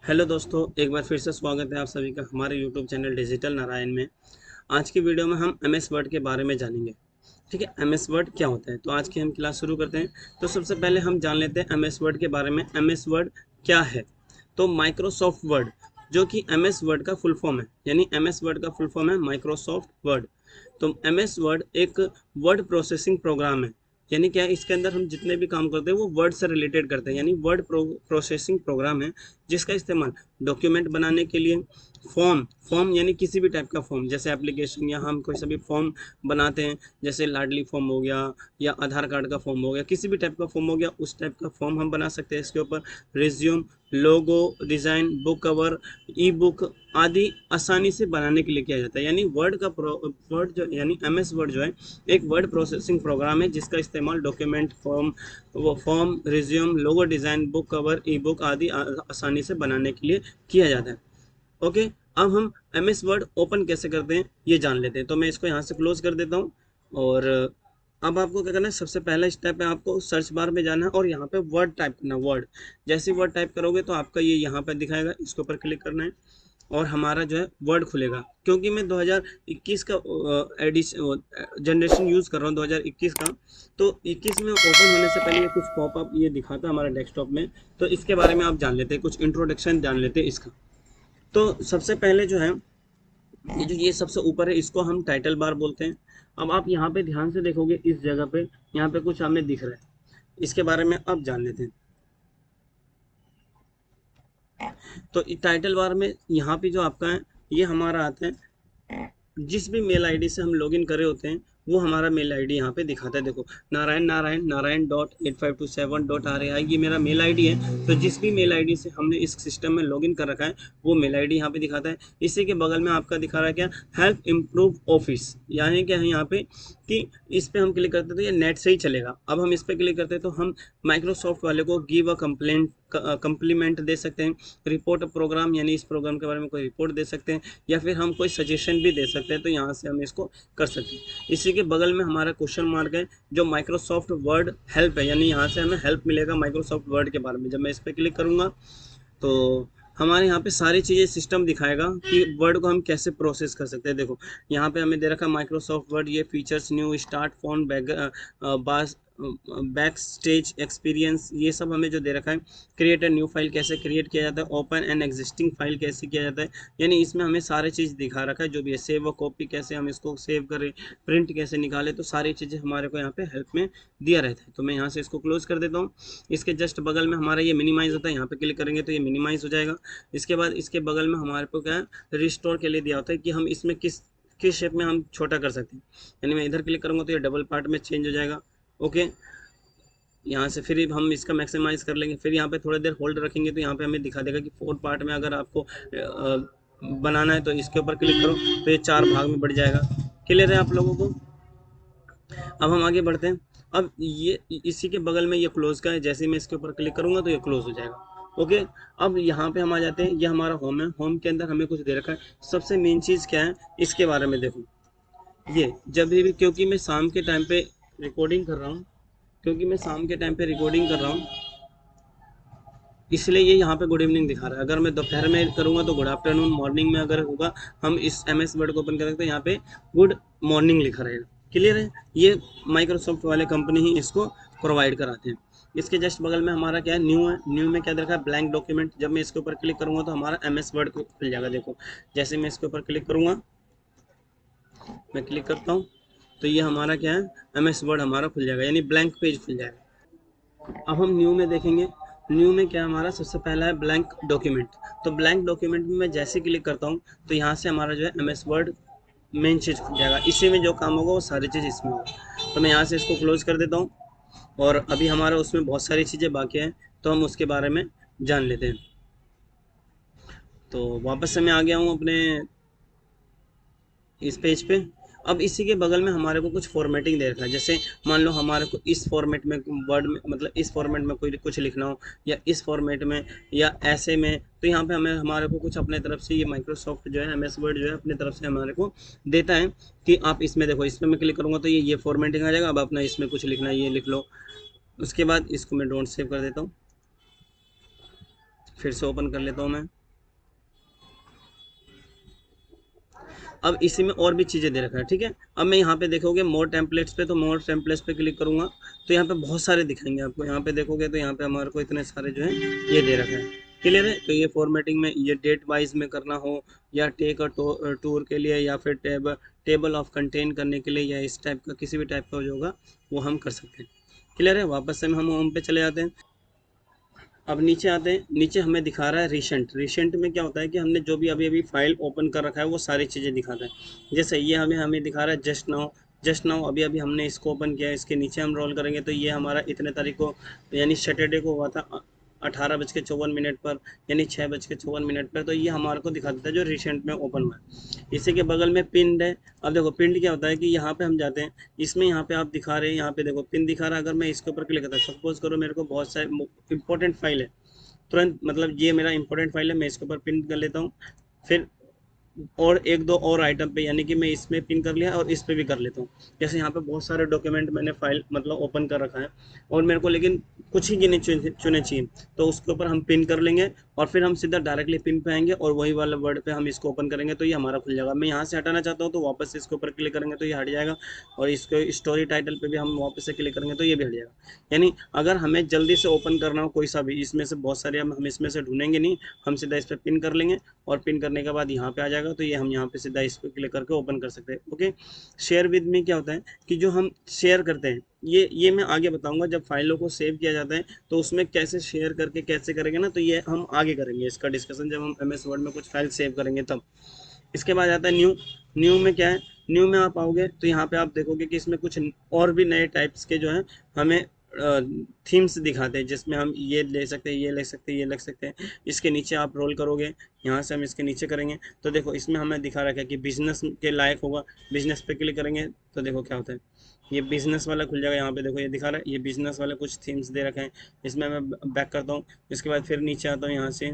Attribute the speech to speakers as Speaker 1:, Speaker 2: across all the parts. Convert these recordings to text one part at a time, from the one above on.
Speaker 1: Hello दोस्तों, एक बार फिर से स्वागत है आप सभी का हमारे यूट्यूब चैनल डिजिटल नारायण में। आज की वीडियो में हम एम एस वर्ड के बारे में जानेंगे। ठीक है, एम एस वर्ड क्या होता है, तो आज की हम क्लास शुरू करते हैं। तो सबसे पहले हम जान लेते हैं एम एस वर्ड के बारे में। एम एस वर्ड क्या है? तो माइक्रोसॉफ्ट वर्ड, जो कि एम एस वर्ड का फुल फॉर्म है, यानी एम एस वर्ड का फुल फॉर्म है माइक्रोसॉफ्ट वर्ड। तो एम एस वर्ड एक वर्ड प्रोसेसिंग प्रोग्राम है। यानी क्या है, इसके अंदर हम जितने भी काम करते हैं वो वर्ड से रिलेटेड करते हैं, यानी वर्ड प्रोसेसिंग प्रोग्राम है जिसका इस्तेमाल डॉक्यूमेंट बनाने के लिए, फॉर्म फॉर्म यानी किसी भी टाइप का फॉर्म, जैसे एप्लीकेशन या हम कोई सा भी फॉर्म बनाते हैं, जैसे लाडली फॉर्म हो गया या आधार कार्ड का फॉर्म हो गया, किसी भी टाइप का फॉर्म हो गया, उस टाइप का फॉर्म हम बना सकते हैं इसके ऊपर। Resume, logo design, book cover, ई बुक आदि आसानी से बनाने के लिए किया जाता है। यानी वर्ड का वर्ड जो यानी एम एस वर्ड जो है एक वर्ड प्रोसेसिंग प्रोग्राम है जिसका इस्तेमाल document, form, resume, logo design, book cover, ई बुक आदि आसानी से बनाने के लिए किया जाता है। ओके, अब हम एम एस वर्ड ओपन कैसे करते हैं ये जान लेते हैं। तो मैं इसको यहाँ से क्लोज कर देता हूँ। और अब आपको क्या करना है, सबसे पहला स्टेप है आपको सर्च बार में जाना है और यहाँ पे वर्ड टाइप करना है। वर्ड, जैसे वर्ड टाइप करोगे तो आपका ये यहाँ पर दिखाएगा, इसके ऊपर क्लिक करना है और हमारा जो है वर्ड खुलेगा। क्योंकि मैं 2021 का एडिशन जनरेशन यूज़ कर रहा हूँ, 2021 का, तो 21 में ओपन होने से पहले ये कुछ पॉपअप ये दिखाता हमारा डेस्कटॉप में। तो इसके बारे में आप जान लेते हैं, कुछ इंट्रोडक्शन जान लेते हैं इसका। तो सबसे पहले जो है, ये सबसे ऊपर है, इसको हम टाइटल बार बोलते हैं। अब आप यहाँ पे ध्यान से देखोगे, इस जगह पे यहाँ पे कुछ हमें दिख रहा है, इसके बारे में अब जान लेते हैं। तो टाइटल बार में यहाँ पे जो आपका है ये हमारा आता है, जिस भी मेल आईडी से हम लॉगिन करे होते हैं वो हमारा मेल आईडी यहाँ पे दिखाता है। देखो, Narayan Narayan Narayan dot 8527 dot are ये मेरा मेल आईडी है। तो जिस भी मेल आईडी से हमने इस सिस्टम में लॉगिन कर रखा है वो मेल आईडी यहाँ पे दिखाता है। इसी के बगल में आपका दिखा रहा है क्या, हेल्प इम्प्रूव ऑफिस, यानी क्या है यहाँ पे कि इस पे हम क्लिक करते हैं तो ये नेट से ही चलेगा। अब हम इस पे क्लिक करते हैं तो हम माइक्रोसॉफ्ट वाले को गिव अ कंप्लेंट कंप्लीमेंट दे सकते हैं, रिपोर्ट प्रोग्राम यानी इस प्रोग्राम के बारे में कोई रिपोर्ट दे सकते हैं, या फिर हम कोई सजेशन भी दे सकते हैं। तो यहाँ से हम इसको कर सकते हैं। इसी के बगल में हमारा क्वेश्चन मार्क है जो माइक्रोसॉफ्ट वर्ड हेल्प है, यानी यहाँ से हमें हेल्प मिलेगा माइक्रोसॉफ्ट वर्ड के बारे में। जब मैं इस पर क्लिक करूँगा तो हमारे यहाँ पे सारी चीज़ें सिस्टम दिखाएगा कि वर्ड को हम कैसे प्रोसेस कर सकते हैं। देखो, यहाँ पे हमें दे रखा है माइक्रोसॉफ्ट वर्ड, ये features, new start, phone, back stage experience, ये सब हमें जो दे रखा है। क्रिएट अ न्यू फाइल कैसे क्रिएट किया जाता है, ओपन एन एग्जिस्टिंग फाइल कैसे किया जाता है, यानी इसमें हमें सारी चीज़ दिखा रखा है जो भी है। सेव व कॉपी कैसे हम इसको सेव करें, प्रिंट कैसे निकालें, तो सारी चीज़ें हमारे को यहाँ पे हेल्प में दिया रहता है। तो मैं यहाँ से इसको क्लोज कर देता हूँ। इसके जस्ट बगल में हमारा ये मिनिमाइज होता है, यहाँ पे क्लिक करेंगे तो ये मिनिमाइज हो जाएगा। इसके बाद इसके बगल में हमारे को क्या है, रिस्टोर के लिए दिया होता है कि हम इसमें किस किस शेप में हम छोटा कर सकते हैं। यानी मैं इधर क्लिक करूँगा तो ये डबल पार्ट में चेंज हो जाएगा। ओके, यहाँ से फिर हम इसका मैक्सिमाइज कर लेंगे, फिर यहाँ पे थोड़ी देर होल्ड रखेंगे तो यहाँ पे हमें दिखा देगा कि 4 पार्ट में अगर आपको बनाना है तो इसके ऊपर क्लिक करो तो ये 4 भाग में बढ़ जाएगा। क्लियर है आप लोगों को? अब हम आगे बढ़ते हैं। अब ये इसी के बगल में ये क्लोज का है, जैसे ही मैं इसके ऊपर क्लिक करूंगा तो ये क्लोज हो जाएगा। ओके, अब यहाँ पे हम आ जाते हैं, ये हमारा होम है। होम के अंदर हमें कुछ दे रखा है। सबसे मेन चीज़ क्या है इसके बारे में देखो, ये जब भी, क्योंकि मैं शाम के टाइम पे रिकॉर्डिंग कर रहा हूँ, क्योंकि मैं शाम के टाइम पे रिकॉर्डिंग कर रहा हूँ, इसलिए ये यहाँ पे गुड इवनिंग दिखा रहा है। अगर मैं दोपहर में करूँगा तो गुड आफ्टरनून, मॉर्निंग में अगर होगा हम इस एम एस वर्ड को ओपन करेंगे तो यहाँ पे गुड मॉर्निंग लिखा रहेगा। क्लियर है? ये माइक्रोसॉफ्ट वाले कंपनी ही इसको प्रोवाइड कराते हैं। इसके जस्ट बगल में हमारा क्या है, न्यू है। न्यू में क्या देखा है, ब्लैंक डॉक्यूमेंट। जब मैं इसके ऊपर क्लिक करूँगा तो हमारा एम एस वर्ड को खुल जाएगा। देखो, जैसे मैं इसके ऊपर क्लिक करूँगा, मैं क्लिक करता हूँ तो ये हमारा क्या है, एम एस वर्ड हमारा खुल जाएगा, यानी ब्लैंक पेज खुल जाएगा। अब हम न्यू में देखेंगे। न्यू में क्या हमारा सबसे पहला है ब्लैंक डॉक्यूमेंट। तो ब्लैंक डॉक्यूमेंट में मैं जैसे क्लिक करता हूँ तो यहाँ से हमारा जो है एम एस वर्ड मेन चीज़ खुल जाएगा। इसी में जो काम होगा वो सारी चीज़ इसमें होगा। तो मैं यहाँ से इसको क्लोज कर देता हूँ। और अभी हमारा उसमें बहुत सारी चीज़ें बाकी हैं तो हम उसके बारे में जान लेते हैं। तो वापस से मैं आ गया हूँ अपने इस पेज पे। अब इसी के बगल में हमारे को कुछ फॉर्मेटिंग दे रखा है। जैसे मान लो हमारे को इस फॉर्मेट में वर्ड में, मतलब इस फॉर्मेट में कोई कुछ लिखना हो, या इस फॉर्मेट में, या ऐसे में, तो यहाँ पे हमें हमारे को कुछ अपने तरफ से ये माइक्रोसॉफ्ट जो है एम एस वर्ड जो है अपने तरफ से हमारे को देता है कि आप इसमें देखो, इसमें मैं क्लिक करूँगा तो ये फॉर्मेटिंग आ जाएगा। अब अपना इसमें कुछ लिखना है ये लिख लो। उसके बाद इसको मैं डोंट सेव कर देता हूँ। फिर से ओपन कर लेता हूँ मैं। अब इसी में और भी चीज़ें दे रखा है, ठीक है। अब मैं यहाँ पे देखोगे मोर टेम्पलेट्स पे, तो मोर टेम्पलेट्स पे क्लिक करूँगा तो यहाँ पे बहुत सारे दिखाएंगे आपको। यहाँ पे देखोगे तो यहाँ पे हमारे को इतने सारे जो है ये दे रखा है। क्लियर है। तो ये फॉर्मेटिंग में ये डेट वाइज में करना हो, या टेक अ टूर के लिए, या फिर टेबल ऑफ कंटेंट करने के लिए, या इस टाइप का किसी भी टाइप का जो होगा वो हम कर सकते हैं। क्लियर है। वापस से हम होम पे चले जाते हैं। अब नीचे आते हैं। नीचे हमें दिखा रहा है रिसेंट। रिसेंट में क्या होता है कि हमने जो भी अभी अभी फाइल ओपन कर रखा है वो सारी चीज़ें दिखाता है। जैसे ये हमें हमें दिखा रहा है जस्ट नाउ। जस्ट नाउ अभी अभी हमने इसको ओपन किया है। इसके नीचे हम रोल करेंगे तो ये हमारा इतने तारीख को यानी सैटरडे को हुआ था 18:54 पर, यानी 6:54 पर। तो ये हमारे को दिखा देता है जो रिसेंट में ओपन हुआ है। इसी के बगल में पिंड है। अब देखो पिंड क्या होता है कि यहाँ पे हम जाते हैं, इसमें यहाँ पे आप दिखा रहे हैं, यहाँ पे देखो पिन दिखा रहा है। अगर मैं इसके ऊपर क्लिक करता हूँ, सपोज करो मेरे को बहुत सारे इंपॉर्टेंट फाइल है, तुरंत मतलब ये मेरा इंपॉर्टेंट फाइल है, मैं इसके ऊपर पिन कर लेता हूँ। फिर और एक दो और आइटम पे, यानी कि मैं इसमें पिन कर लिया और इस पे भी कर लेता हूँ। जैसे यहाँ पे बहुत सारे डॉक्यूमेंट मैंने फाइल मतलब ओपन कर रखा है, और मेरे को लेकिन कुछ ही गिने चुने चाहिए, तो उसके ऊपर हम पिन कर लेंगे और फिर हम सीधा डायरेक्टली पिन पे आएंगे और वही वाला वर्ड पे हम इसको ओपन करेंगे तो ये हमारा खुल जाएगा। मैं यहाँ से हटाना चाहता हूँ तो वापस से इसके ऊपर क्लिक करेंगे तो ये हट जाएगा, और इसको स्टोरी टाइटल पे भी हम वापस से क्लिक करेंगे तो ये भी हट जाएगा। यानी अगर हमें जल्दी से ओपन करना हो कोई सा भी, इसमें से बहुत सारे हम इसमें से ढूंढेंगे नहीं, हम सीधा इस पर पिन कर लेंगे और पिन करने के बाद यहाँ पे आ जाएगा तो ये हम यहाँ पे सीधा इस पर क्लिक करके ओपन कर सकते हैं। ओके। शेयर विद में क्या होता है कि जो हम शेयर करते हैं, ये मैं आगे बताऊंगा। जब फाइलों को सेव किया जाता है तो उसमें कैसे शेयर करके कैसे करेंगे ना, तो ये हम आगे करेंगे इसका डिस्कशन जब हम एमएस वर्ड में कुछ फाइल सेव करेंगे तब। इसके बाद आता है न्यू। न्यू में क्या है, न्यू में आप आओगे तो यहाँ पे आप देखोगे कि इसमें कुछ और भी नए टाइप्स के जो है हमें थीम्स दिखाते हैं, जिसमें हम ये ले सकते हैं, ये ले सकते हैं, ये लिख सकते हैं। इसके नीचे आप रोल करोगे, यहाँ से हम इसके नीचे करेंगे तो देखो इसमें हमें दिखा रखा है कि बिजनेस के लायक होगा। बिजनेस पे क्लिक करेंगे तो देखो क्या होता है, ये बिजनेस वाला खुल जाएगा। यहाँ पे देखो ये दिखा रहा है, ये बिजनेस वाले कुछ थीम्स दे रखे हैं। इसमें मैं बैक करता हूँ। इसके बाद फिर नीचे आता हूँ यहाँ से,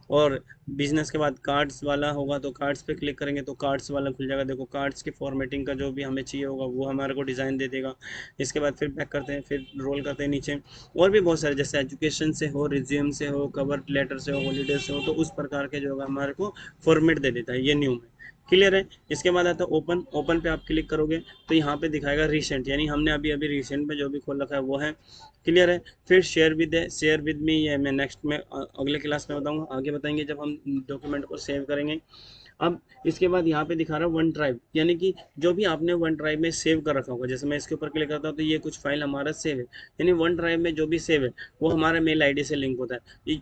Speaker 1: और बिजनेस के बाद कार्ड्स वाला होगा तो कार्ड्स पे क्लिक करेंगे तो कार्ड्स वाला खुल जाएगा। देखो कार्ड्स की फॉर्मेटिंग का जो भी हमें चाहिए होगा वो हमारे को डिज़ाइन दे देगा। इसके बाद फिर बैक करते हैं, फिर रोल करते हैं नीचे, और भी बहुत सारे जैसे एजुकेशन से हो, रिज्यूम से हो, कवर लेटर से हो, हॉलीडे से हो, तो उस प्रकार के जो होगा हमारे को फॉर्मेट दे देता है ये न्यू में। क्लियर है। इसके बाद आता है ओपन। ओपन पे आप क्लिक करोगे तो यहाँ पे दिखाएगा रिसेंट, यानी हमने अभी अभी रिसेंट में जो भी खोल रखा है वो है। क्लियर है। फिर शेयर विद है। शेयर विद में ये मैं नेक्स्ट में अगले क्लास में बताऊंगा, आगे बताएंगे जब हम डॉक्यूमेंट को सेव करेंगे। अब इसके बाद यहाँ पे दिखा रहा है वन ड्राइव, यानी कि जो भी आपने वन ड्राइव में सेव कर रखा होगा। जैसे मैं इसके ऊपर क्लिक करता हूँ तो ये कुछ फाइल हमारा सेव है, यानी वन ड्राइव में जो भी सेव है वो हमारे मेल आईडी से लिंक होता है।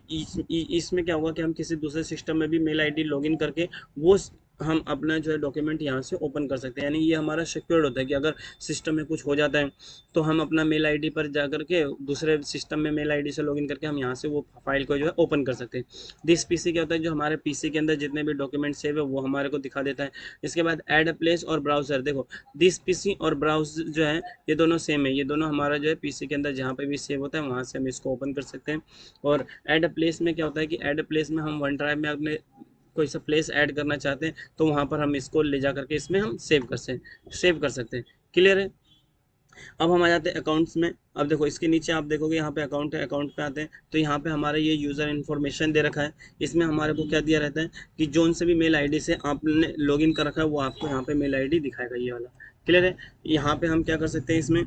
Speaker 1: इसमें क्या होगा कि हम किसी दूसरे सिस्टम में भी मेल आईडी लॉगिन करके वो हम अपना जो है डॉक्यूमेंट यहाँ से ओपन कर सकते हैं। यानी ये हमारा सिक्योर्ड होता है कि अगर सिस्टम में कुछ हो जाता है तो हम अपना मेल आईडी पर जा करके दूसरे सिस्टम में मेल आईडी से लॉगिन करके हम यहाँ से वो फाइल को जो है ओपन कर सकते हैं। दिस पीसी क्या होता है, जो हमारे पीसी के अंदर जितने भी डॉक्यूमेंट सेव है वो हमारे को दिखा देता है। इसके बाद ऐड अ प्लेस और ब्राउजर। देखो दिस पीसी और ब्राउज जो है ये दोनों सेम है, ये दोनों हमारा जो है पीसी के अंदर जहाँ पे भी सेव होता है वहाँ से हम इसको ओपन कर सकते हैं। और ऐड अ प्लेस में क्या होता है कि ऐड अ प्लेस में हम वन ड्राइव में अपने कोई सा प्लेस ऐड करना चाहते हैं तो वहाँ पर हम इसको ले जा करके इसमें हम सेव कर सकते हैं। क्लियर है। अब हम आ जाते हैं अकाउंट्स में। अब देखो इसके नीचे आप देखोगे यहाँ पे अकाउंट है। अकाउंट पे आते हैं तो यहाँ पे हमारा ये यूज़र इन्फॉर्मेशन दे रखा है। इसमें हमारे को क्या दिया रहता है कि जोन से भी मेल आईडी से आपने लॉगिन कर रखा है वो आपको यहाँ पे मेल आईडी दिखाएगा, ये वाला। क्लियर है। यहाँ पे हम क्या कर सकते हैं, इसमें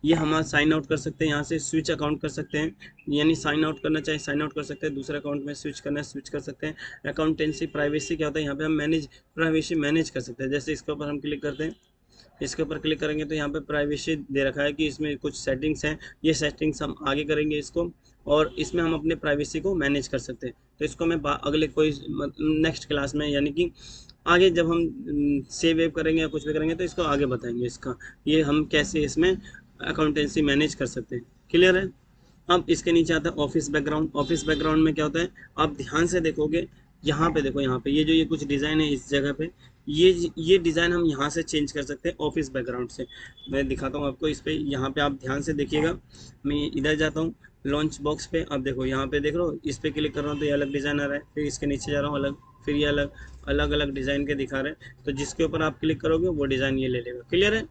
Speaker 1: ये हम साइन आउट कर सकते हैं, यहाँ से स्विच अकाउंट कर सकते हैं, यानी साइन आउट करना चाहिए साइन आउट कर सकते हैं, दूसरे अकाउंट में स्विच करना है स्विच कर सकते हैं। अकाउंटेंसी प्राइवेसी क्या होता है, यहाँ पे हम प्राइवेसी मैनेज कर सकते हैं। जैसे इसके ऊपर हम क्लिक करते हैं, इसके ऊपर क्लिक करेंगे तो यहाँ पे प्राइवेसी दे रखा है कि इसमें कुछ सेटिंग्स हैं, ये सेटिंग्स हम आगे करेंगे इसको, और इसमें हम अपने प्राइवेसी को मैनेज कर सकते हैं। तो इसको मैं अगले कोई नेक्स्ट क्लास में, यानी कि आगे जब हम सेव वेव करेंगे या कुछ भी करेंगे तो इसको आगे बताएंगे इसका, ये हम कैसे इसमें अकाउंटेंसी मैनेज कर सकते हैं। क्लियर है। अब इसके नीचे आता है ऑफिस बैकग्राउंड। ऑफिस बैकग्राउंड में क्या होता है, आप ध्यान से देखोगे, यहाँ पे देखो, यहाँ पे ये जो ये कुछ डिज़ाइन है इस जगह पे, ये डिज़ाइन हम यहाँ से चेंज कर सकते हैं ऑफिस बैकग्राउंड से। मैं दिखाता हूँ आपको इस पर, यहाँ पे आप ध्यान से देखिएगा। मैं इधर जाता हूँ लॉन्च बॉक्स पे अब देखो यहाँ पे देख रहे हो, इस पे क्लिक कर रहा हूँ तो ये अलग डिज़ाइन आ रहा है, फिर इसके नीचे जा रहा हूँ अलग, फिर ये अलग अलग अलग डिज़ाइन के दिखा रहे हैं। तो जिसके ऊपर आप क्लिक करोगे वो डिज़ाइन ये ले लेगा। क्लियर है।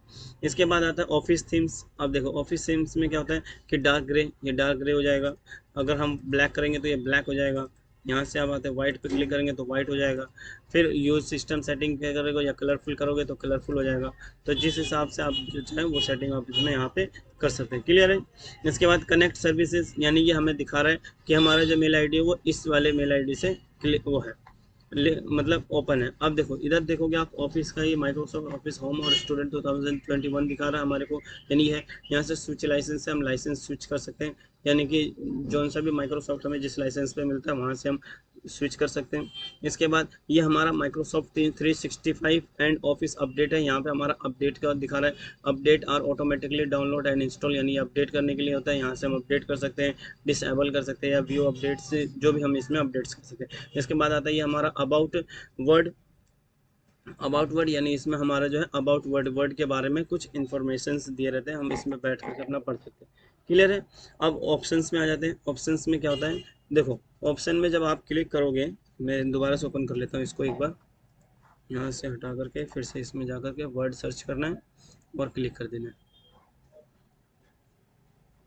Speaker 1: इसके बाद आता है ऑफिस थीम्स। अब देखो ऑफिस थीम्स में क्या होता है कि डार्क ग्रे, ये डार्क ग्रे हो जाएगा। अगर हम ब्लैक करेंगे तो ये ब्लैक हो जाएगा। यहाँ से आप आते हैं वाइट पे क्लिक करेंगे तो वाइट हो जाएगा। फिर यूज सिस्टम सेटिंग क्या करोगे या कलरफुल करोगे तो कलरफुल हो जाएगा। तो जिस हिसाब से आप जो चाहें वो सेटिंग आप इसमें यहाँ पे कर सकते हैं। क्लियर है। इसके बाद कनेक्ट सर्विसेज, यानी ये हमें दिखा रहा है कि हमारा जो मेल आईडी है वो इस वाले मेल आईडी से वो है मतलब ओपन है। अब देखो इधर देखोगे आप ऑफिस का, ये माइक्रोसॉफ्ट ऑफिस होम और स्टूडेंट 2021 दिखा रहा है हमारे को, यानी है यहाँ से स्विच लाइसेंस से हम लाइसेंस स्विच कर सकते हैं, यानी कि जो सा भी माइक्रोसॉफ्ट हमें जिस लाइसेंस पे मिलता है वहाँ से हम स्विच कर सकते हैं। इसके बाद ये हमारा माइक्रोसॉफ्ट 365 एंड ऑफिस अपडेट है, यहाँ पे हमारा अपडेट का दिखा रहा है। Update are automatically download and install, यानी अपडेट करने के लिए होता है, यहाँ से हम अपडेट कर सकते हैं, डिसेबल कर सकते हैं या व्यू अपडेट से जो भी हम इसमें अपडेट्स कर सकते हैं। इसके बाद आता है हमारा अबाउट वर्ड। अबाउट वर्ड यानी इसमें हमारा जो है अबाउट वर्ड के बारे में कुछ इन्फॉर्मेशंस दिए रहते हैं, हम इसमें बैठ करके अपना पढ़ सकते हैं। क्लियर है। अब ऑप्शंस में आ जाते हैं। ऑप्शंस में क्या होता है, देखो ऑप्शन में जब आप क्लिक करोगे, मैं दोबारा से ओपन कर लेता हूँ इसको एक बार, यहाँ से हटा करके फिर से इसमें जा करके वर्ड सर्च करना है और क्लिक कर देना है।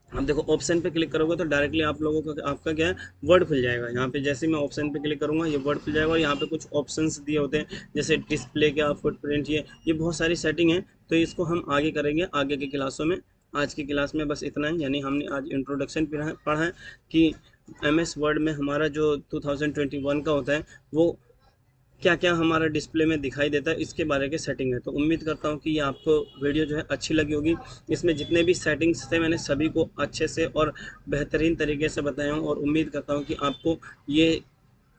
Speaker 1: अब देखो ऑप्शन पे क्लिक करोगे तो डायरेक्टली आप लोगों का आपका क्या है वर्ड खुल जाएगा। यहाँ पे जैसे मैं ऑप्शन पे क्लिक करूँगा ये वर्ड खुल जाएगा और यहाँ पे कुछ ऑप्शंस दिए होते हैं जैसे डिस्प्ले का फुटप्रिंट, ये बहुत सारी सेटिंग है। तो इसको हम आगे करेंगे आगे की क्लासों में। आज की क्लास में बस इतना है, यानी हमने आज इंट्रोडक्शन पढ़ा है कि MS वर्ड में हमारा जो 2021 का होता है वो क्या क्या हमारा डिस्प्ले में दिखाई देता है, इसके बारे के सेटिंग है। तो उम्मीद करता हूँ कि ये आपको वीडियो जो है अच्छी लगी होगी। इसमें जितने भी सेटिंग्स थे मैंने सभी को अच्छे से और बेहतरीन तरीके से बताया हूँ, और उम्मीद करता हूँ कि आपको ये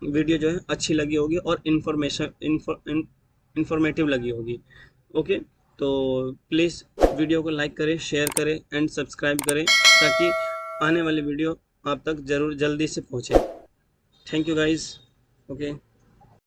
Speaker 1: वीडियो जो है अच्छी लगी होगी और इन्फॉर्मेटिव लगी होगी। ओके, तो प्लीज़ वीडियो को लाइक करें, शेयर करें एंड सब्सक्राइब करें ताकि आने वाली वीडियो आप तक ज़रूर जल्दी से पहुँचे। Thank you guys. ओके।